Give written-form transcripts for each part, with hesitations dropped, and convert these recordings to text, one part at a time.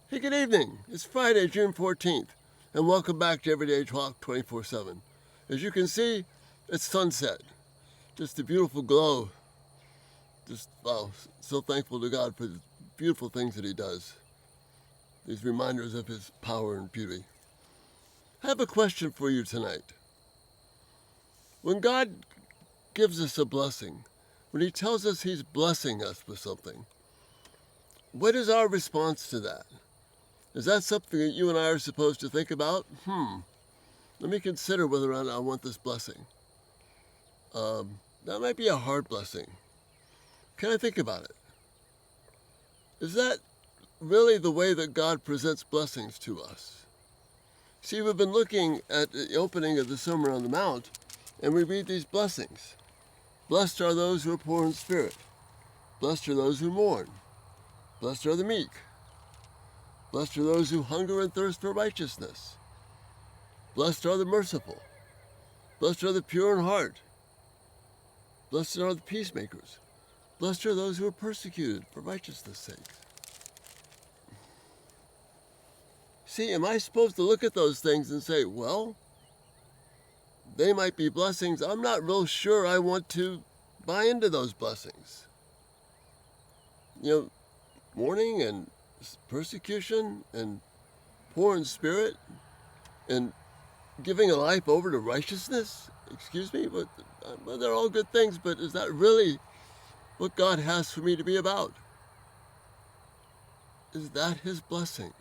Hey, good evening. It's Friday, June 14th, and welcome back to Everyday Talk 24/7. As you can see, it's sunset. Just a beautiful glow. Just, wow, so thankful to God for the beautiful things that He does. These reminders of His power and beauty. I have a question for you tonight. When God gives us a blessing, when He tells us He's blessing us with something, what is our response to that? Is that something that you and I are supposed to think about? Let me consider whether or not I want this blessing. That might be a hard blessing. Can I think about it? Is that really the way that God presents blessings to us? See, we've been looking at the opening of the Sermon on the Mount, and we read these blessings. Blessed are those who are poor in spirit. Blessed are those who mourn. Blessed are the meek. Blessed are those who hunger and thirst for righteousness. Blessed are the merciful. Blessed are the pure in heart. Blessed are the peacemakers. Blessed are those who are persecuted for righteousness' sake. See, am I supposed to look at those things and say, well, they might be blessings. I'm not real sure I want to buy into those blessings. Mourning and persecution and poor in spirit and giving a life over to righteousness, excuse me, but they're all good things, but is that really what God has for me to be about? Is that His blessing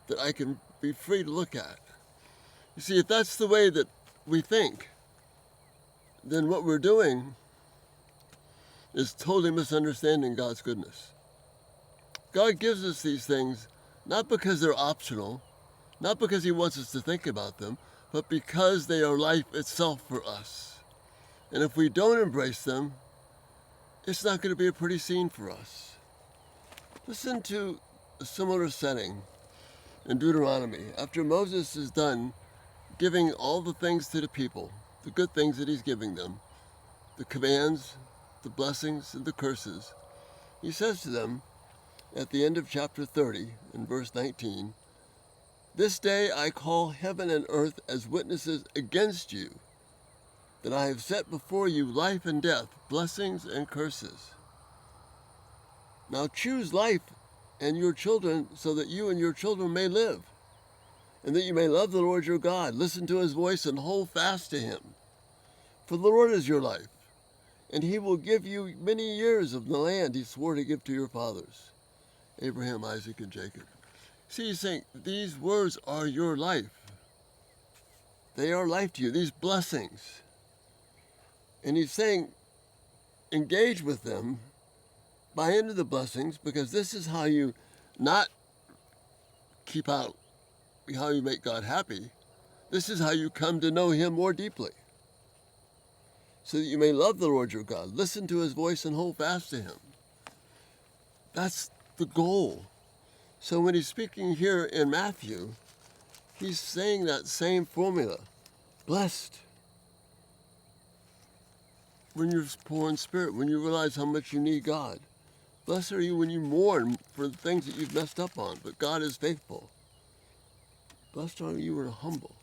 that I can be free to look at? You see, if that's the way that we think, then what we're doing is totally misunderstanding God's goodness. God gives us these things not because they're optional, not because He wants us to think about them, but because they are life itself for us. And if we don't embrace them, it's not going to be a pretty scene for us. Listen to a similar setting in Deuteronomy. After Moses is done giving all the things to the people, the good things that he's giving them, the commands, the blessings, and the curses, he says to them at the end of chapter 30, in verse 19, "This day I call heaven and earth as witnesses against you, that I have set before you life and death, blessings and curses. Now choose life and your children so that you and your children may live, and that you may love the Lord your God, listen to His voice and hold fast to Him. For the Lord is your life, and He will give you many years of the land He swore to give to your fathers, Abraham, Isaac, and Jacob." See, He's saying, these words are your life. They are life to you, these blessings. And He's saying, engage with them, buy into the blessings, because this is how you not keep out, how you make God happy. This is how you come to know Him more deeply, so that you may love the Lord your God, listen to His voice, and hold fast to Him. That's the goal. So when He's speaking here in Matthew, He's saying that same formula. Blessed when you're poor in spirit, when you realize how much you need God. Blessed are you when you mourn for the things that you've messed up on, but God is faithful. Blessed are you when you're humble.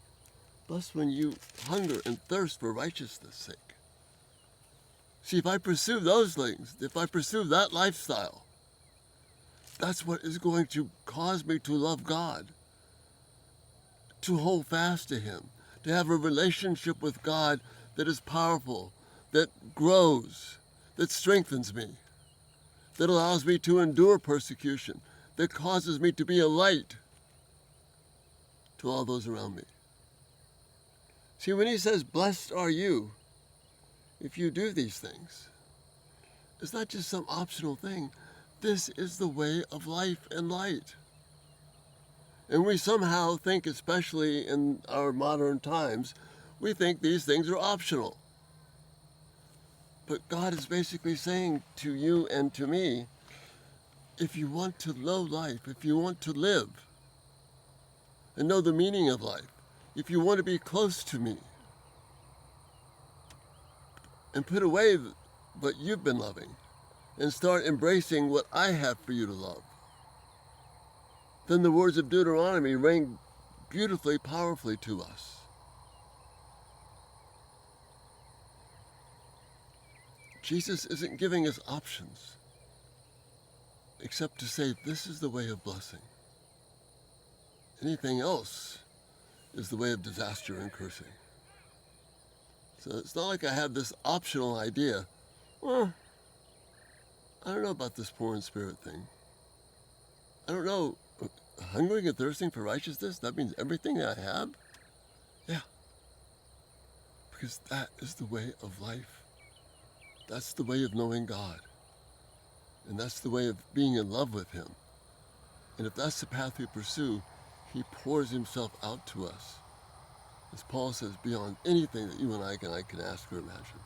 Blessed when you hunger and thirst for righteousness' sake. See, if I pursue those things, if I pursue that lifestyle, that's what is going to cause me to love God, to hold fast to Him, to have a relationship with God that is powerful, that grows, that strengthens me, that allows me to endure persecution, that causes me to be a light to all those around me. See, when He says, blessed are you if you do these things, it's not just some optional thing. This is the way of life and light. And we somehow think, especially in our modern times, we think these things are optional. But God is basically saying to you and to me, if you want to know life, if you want to live and know the meaning of life, if you want to be close to me and put away what you've been loving, and start embracing what I have for you to love, then the words of Deuteronomy ring beautifully, powerfully to us. Jesus isn't giving us options except to say this is the way of blessing. Anything else is the way of disaster and cursing. So it's not like I have this optional idea. Well, I don't know about this poor in spirit thing. I don't know. Hungering and thirsting for righteousness, that means everything I have? Yeah. Because that is the way of life. That's the way of knowing God. And that's the way of being in love with Him. And if that's the path we pursue, He pours Himself out to us. As Paul says, beyond anything that you and I can ask or imagine.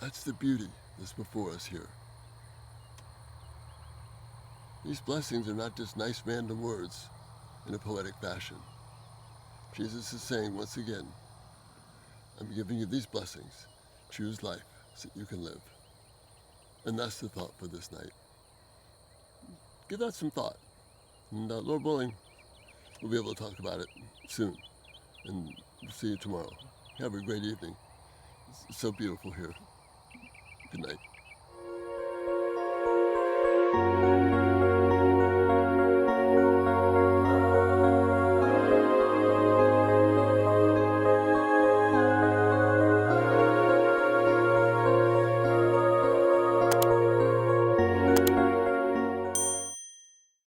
That's the beauty that's before us here. These blessings are not just nice random words in a poetic fashion. Jesus is saying once again, I'm giving you these blessings. Choose life so that you can live. And that's the thought for this night. Give that some thought. And Lord willing, we'll be able to talk about it soon. And we'll see you tomorrow. Have a great evening. It's so beautiful here. Good night.